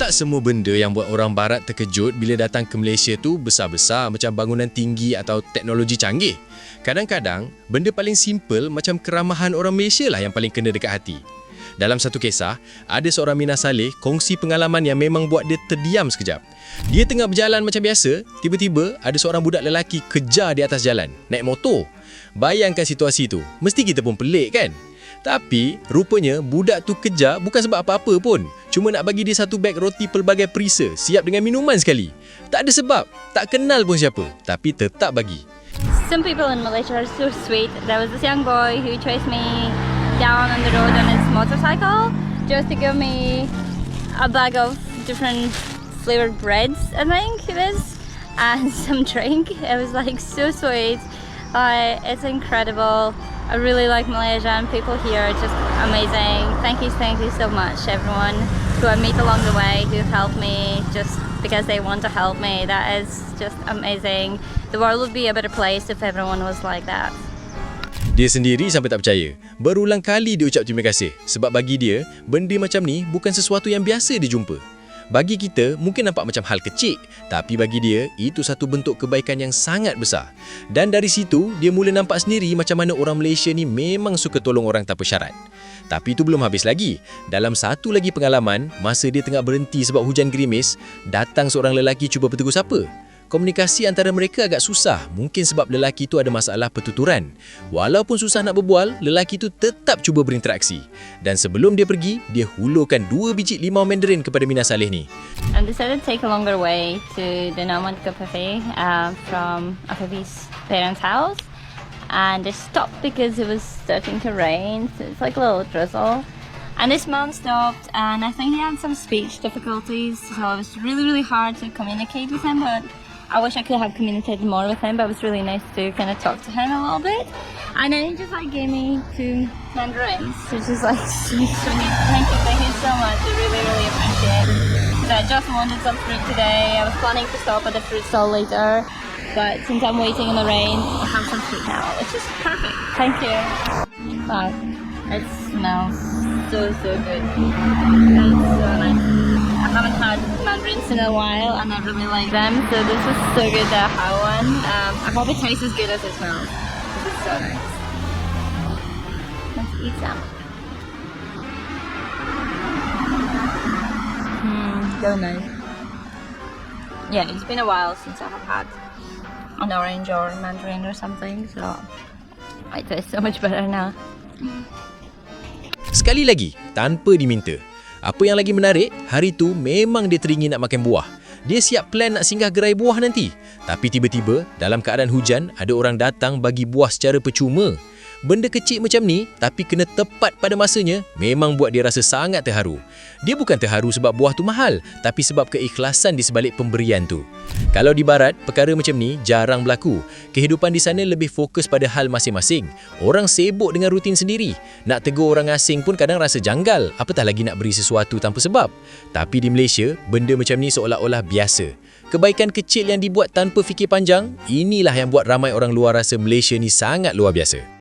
Tak semua benda yang buat orang barat terkejut bila datang ke Malaysia tu besar-besar macam bangunan tinggi atau teknologi canggih. Kadang-kadang, benda paling simple macam keramahan orang Malaysia lah yang paling kena dekat hati. Dalam satu kisah, ada seorang Mina Saleh kongsi pengalaman yang memang buat dia terdiam sekejap. Dia tengah berjalan macam biasa, tiba-tiba ada seorang budak lelaki kejar di atas jalan, naik motor. Bayangkan situasi tu, mesti kita pun pelik kan? Tapi, rupanya budak tu kejar bukan sebab apa-apa pun. Cuma nak bagi dia satu beg roti pelbagai perisa, siap dengan minuman sekali. Tak ada sebab, tak kenal pun siapa, tapi tetap bagi. Some people in Malaysia are so sweet. There was this young boy who chased me down on the road on his motorcycle just to give me a bag of different flavored breads, I think it is, and some drink. It was like so sweet. It's incredible. I really like Malaysia and people here are just amazing. Thank you so much everyone who I meet along the way who helped me just because they want to help me. That is just amazing. The world would be a better place if everyone was like that. Dia sendiri sampai tak percaya. Berulang kali dia ucap terima kasih sebab bagi dia, benda macam ni bukan sesuatu yang biasa dia jumpa. Bagi kita, mungkin nampak macam hal kecil, tapi bagi dia, itu satu bentuk kebaikan yang sangat besar. Dan dari situ, dia mula nampak sendiri macam mana orang Malaysia ni memang suka tolong orang tanpa syarat. Tapi itu belum habis lagi. Dalam satu lagi pengalaman, masa dia tengah berhenti sebab hujan gerimis, datang seorang lelaki cuba bertegur sapa. Komunikasi antara mereka agak susah, mungkin sebab lelaki itu ada masalah pertuturan. Walaupun susah nak berbual, lelaki itu tetap cuba berinteraksi. Dan sebelum dia pergi, dia hulurkan 2 biji limau mandarin kepada Mina Saleh ni. I decided to take a longer way to the Nomad Cafe from Afifi's parents' house. And I stopped because it was starting to rain, so it's like a little drizzle. And this man stopped, and I think he had some speech difficulties, so it was really hard to communicate with him, but I wish I could have communicated more with him, but it was really nice to kind of talk to him a little bit. And then he just like gave me 2 mandarins, which is like sweet. Thank you so much. I really appreciate it. Because I just wanted some fruit today. I was planning to stop at the fruit stall later, but since I'm waiting in the rain, I have some fruit now, which is perfect. Thank you. Wow, it smells so good. It's so nice. I haven't had mandarins in a while and I really like them, so this is so good that I have one. I hope it tastes as good as it smells. This is so nice. Let's eat some. So nice. Yeah, it's been a while since I have had an orange or mandarin or something, so it tastes so much better now. Sekali lagi, tanpa diminta. Apa yang lagi menarik, hari tu memang dia teringin nak makan buah. Dia siap plan nak singgah gerai buah nanti. Tapi tiba-tiba, dalam keadaan hujan, ada orang datang bagi buah secara percuma. Benda kecil macam ni, tapi kena tepat pada masanya, memang buat dia rasa sangat terharu. Dia bukan terharu sebab buah tu mahal, tapi sebab keikhlasan di sebalik pemberian tu. Kalau di barat, perkara macam ni jarang berlaku. Kehidupan di sana lebih fokus pada hal masing-masing. Orang sibuk dengan rutin sendiri. Nak tegur orang asing pun kadang rasa janggal, apatah lagi nak beri sesuatu tanpa sebab. Tapi di Malaysia, benda macam ni seolah-olah biasa. Kebaikan kecil yang dibuat tanpa fikir panjang, inilah yang buat ramai orang luar rasa Malaysia ni sangat luar biasa.